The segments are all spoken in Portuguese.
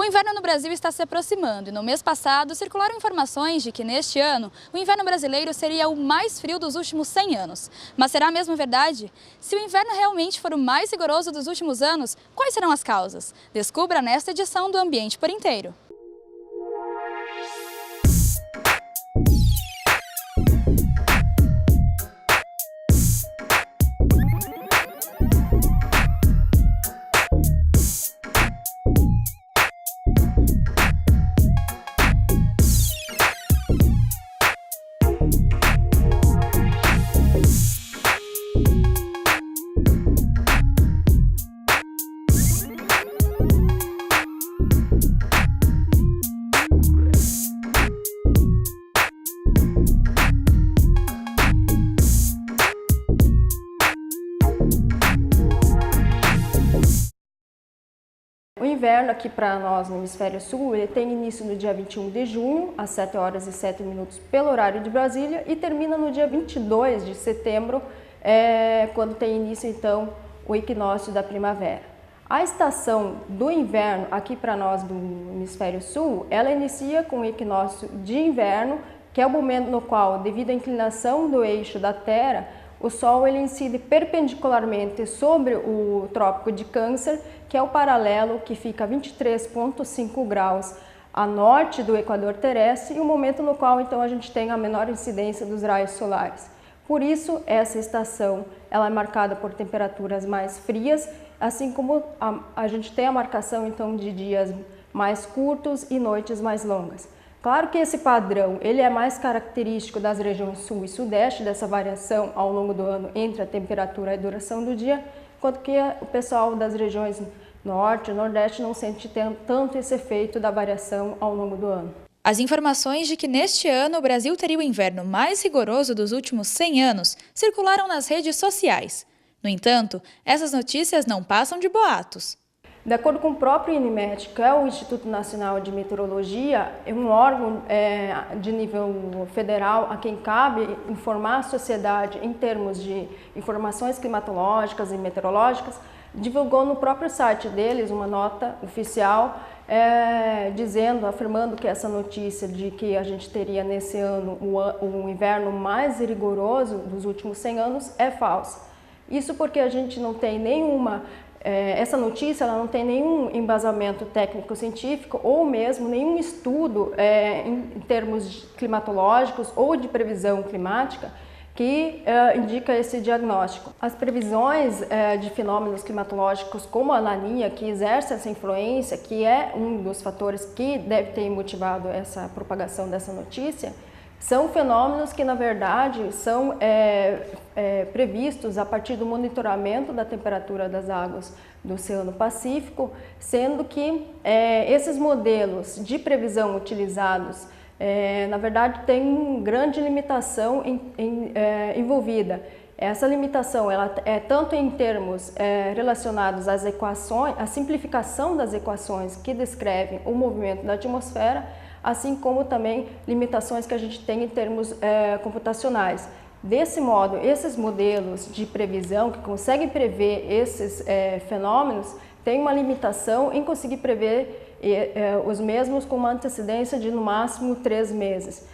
O inverno no Brasil está se aproximando e no mês passado circularam informações de que neste ano o inverno brasileiro seria o mais frio dos últimos 100 anos. Mas será mesmo verdade? Se o inverno realmente for o mais rigoroso dos últimos anos, quais serão as causas? Descubra nesta edição do Ambiente por Inteiro. O inverno aqui para nós no Hemisfério Sul, ele tem início no dia 21 de junho, às 7 horas e 7 minutos pelo horário de Brasília, e termina no dia 22 de setembro, quando tem início então o equinócio da primavera. A estação do inverno aqui para nós do Hemisfério Sul, ela inicia com o equinócio de inverno, que é o momento no qual, devido à inclinação do eixo da Terra, o Sol ele incide perpendicularmente sobre o Trópico de Câncer, que é o paralelo que fica a 23,5 graus a norte do equador terrestre, e o momento no qual então a gente tem a menor incidência dos raios solares. Por isso, essa estação ela é marcada por temperaturas mais frias, assim como a gente tem a marcação então de dias mais curtos e noites mais longas. Claro que esse padrão ele é mais característico das regiões sul e sudeste, dessa variação ao longo do ano entre a temperatura e a duração do dia, enquanto que o pessoal das regiões norte e nordeste não sente tanto esse efeito da variação ao longo do ano. As informações de que neste ano o Brasil teria o inverno mais rigoroso dos últimos 100 anos circularam nas redes sociais. No entanto, essas notícias não passam de boatos. De acordo com o próprio INMET, que é o Instituto Nacional de Meteorologia, é um órgão de nível federal a quem cabe informar a sociedade em termos de informações climatológicas e meteorológicas, divulgou no próprio site deles uma nota oficial afirmando que essa notícia de que a gente teria nesse ano o inverno mais rigoroso dos últimos 100 anos é falsa. Isso porque a gente não tem essa notícia ela não tem nenhum embasamento técnico-científico ou mesmo nenhum estudo em termos climatológicos ou de previsão climática que indica esse diagnóstico. As previsões de fenômenos climatológicos como a Laninha, que exerce essa influência, que é um dos fatores que deve ter motivado essa propagação dessa notícia, são fenômenos que, na verdade, são previstos a partir do monitoramento da temperatura das águas do Oceano Pacífico, sendo que esses modelos de previsão utilizados, na verdade, têm uma grande limitação envolvida. Essa limitação ela é tanto em termos relacionados às equações, à simplificação das equações que descrevem o movimento da atmosfera, assim como também limitações que a gente tem em termos computacionais. Desse modo, esses modelos de previsão que conseguem prever esses fenômenos têm uma limitação em conseguir prever os mesmos com uma antecedência de no máximo 3 meses.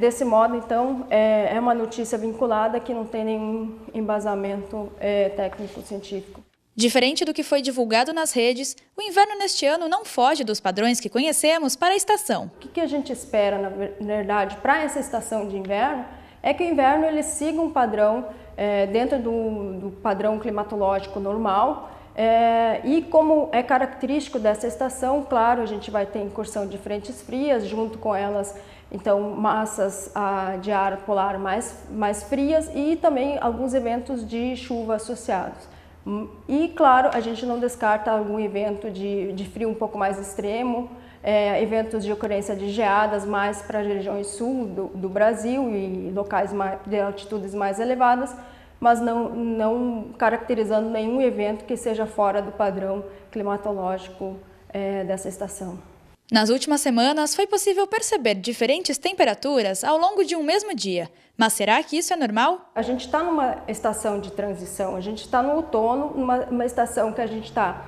Desse modo, então, é uma notícia vinculada que não tem nenhum embasamento técnico-científico. Diferente do que foi divulgado nas redes, o inverno neste ano não foge dos padrões que conhecemos para a estação. O que a gente espera, na verdade, para essa estação de inverno é que o inverno ele siga um padrão dentro do padrão climatológico normal, e como é característico dessa estação, claro, a gente vai ter incursão de frentes frias, junto com elas, então, massas de ar polar mais frias e também alguns eventos de chuva associados. E, claro, a gente não descarta algum evento de frio um pouco mais extremo, eventos de ocorrência de geadas mais para as regiões sul do Brasil e locais de altitudes mais elevadas, mas não caracterizando nenhum evento que seja fora do padrão climatológico dessa estação. Nas últimas semanas, foi possível perceber diferentes temperaturas ao longo de um mesmo dia. Mas será que isso é normal? A gente está numa estação de transição, a gente está no outono, uma estação que a gente está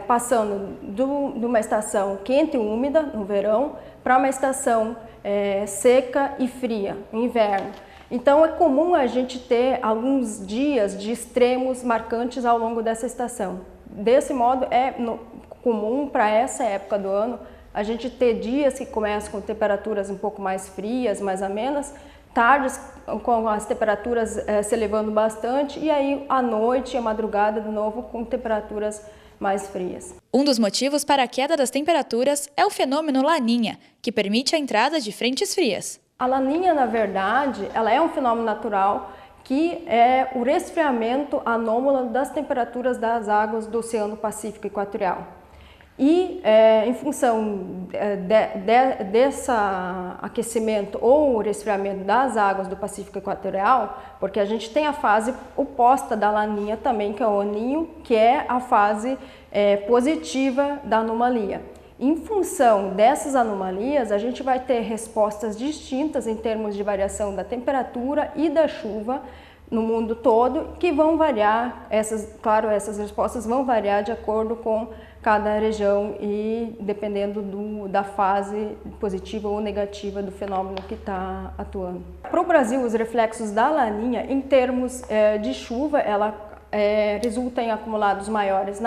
passando de uma estação quente e úmida no verão para uma estação seca e fria no inverno. Então é comum a gente ter alguns dias de extremos marcantes ao longo dessa estação. Desse modo comum para essa época do ano a gente ter dias que começam com temperaturas um pouco mais frias, mais amenas, tardes com as temperaturas se elevando bastante e aí à noite e à madrugada de novo com temperaturas mais frias. Um dos motivos para a queda das temperaturas é o fenômeno Laninha, que permite a entrada de frentes frias. A Laninha, na verdade, ela é um fenômeno natural que é o resfriamento anômalo das temperaturas das águas do Oceano Pacífico Equatorial. E em função desse aquecimento ou resfriamento das águas do Pacífico Equatorial, porque a gente tem a fase oposta da Laninha também, que é o El Niño, que é a fase positiva da anomalia. Em função dessas anomalias, a gente vai ter respostas distintas em termos de variação da temperatura e da chuva no mundo todo, que vão variar, essas respostas vão variar de acordo com cada região e dependendo da fase positiva ou negativa do fenômeno que está atuando. Para o Brasil, os reflexos da Laninha, em termos de chuva, ela resulta em acumulados maiores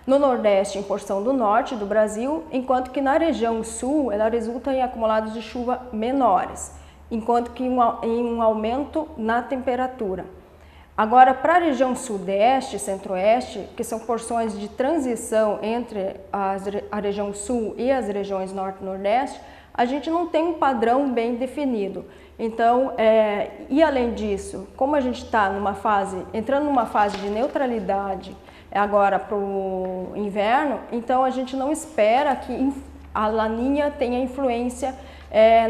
no Nordeste, em porção do Norte do Brasil, enquanto que na região Sul, ela resulta em acumulados de chuva menores, enquanto que em um aumento na temperatura. Agora, para a região Sudeste e Centro-Oeste, que são porções de transição entre a região Sul e as regiões Norte e Nordeste, a gente não tem um padrão bem definido. Então, e além disso, como a gente está entrando numa fase de neutralidade agora para o inverno, então a gente não espera que a Laninha tenha influência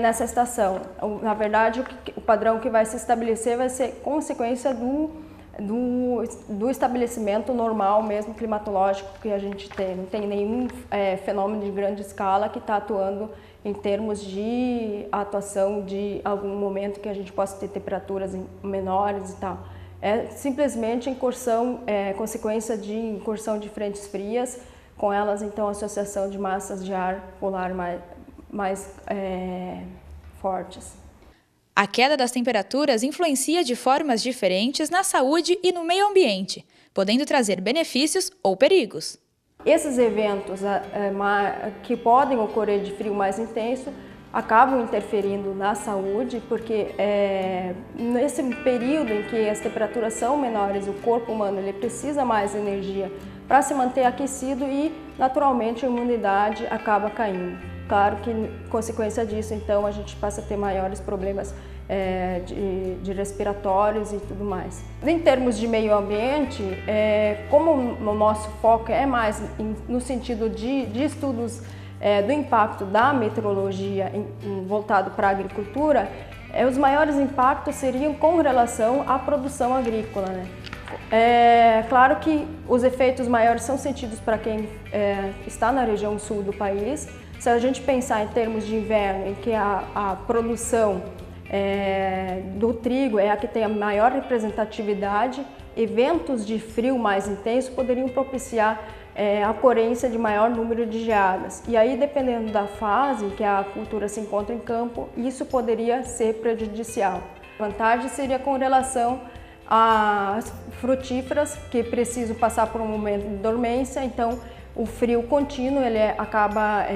nessa estação. Na verdade, o padrão que vai se estabelecer vai ser consequência do estabelecimento normal mesmo climatológico que a gente tem. Não tem nenhum fenômeno de grande escala que está atuando em termos de atuação de algum momento que a gente possa ter temperaturas menores e tal. É simplesmente consequência de incursão de frentes frias, com elas então associação de massas de ar polar mais fortes. A queda das temperaturas influencia de formas diferentes na saúde e no meio ambiente, podendo trazer benefícios ou perigos. Esses eventos que podem ocorrer de frio mais intenso acabam interferindo na saúde, porque nesse período em que as temperaturas são menores, o corpo humano ele precisa mais energia para se manter aquecido e, naturalmente, a imunidade acaba caindo. Claro que, consequência disso, então, a gente passa a ter maiores problemas de respiratórios e tudo mais. Em termos de meio ambiente, como o nosso foco é mais no sentido de estudos do impacto da meteorologia voltado para a agricultura, os maiores impactos seriam com relação à produção agrícola, né? Claro que os efeitos maiores são sentidos para quem está na região sul do país. Se a gente pensar em termos de inverno, em que a produção do trigo é a que tem a maior representatividade, eventos de frio mais intenso poderiam propiciar a ocorrência de maior número de geadas. E aí, dependendo da fase em que a cultura se encontra em campo, isso poderia ser prejudicial. A vantagem seria com relação às frutíferas, que precisam passar por um momento de dormência, então o frio contínuo ele acaba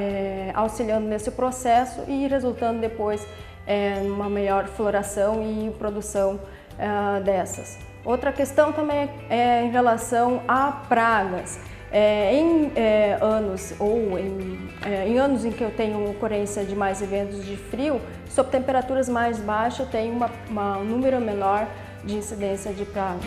auxiliando nesse processo e resultando depois numa melhor floração e produção dessas. Outra questão também é em relação a pragas. Em anos em que eu tenho ocorrência de mais eventos de frio, sob temperaturas mais baixas eu tenho um número menor de incidência de pragas.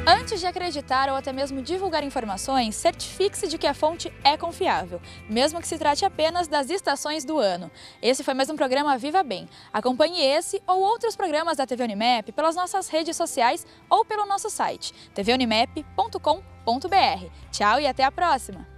Antes de acreditar editar ou até mesmo divulgar informações, certifique-se de que a fonte é confiável, mesmo que se trate apenas das estações do ano. Esse foi mais um programa Viva Bem. Acompanhe esse ou outros programas da TV Unimap pelas nossas redes sociais ou pelo nosso site tvunimap.com.br. Tchau e até a próxima!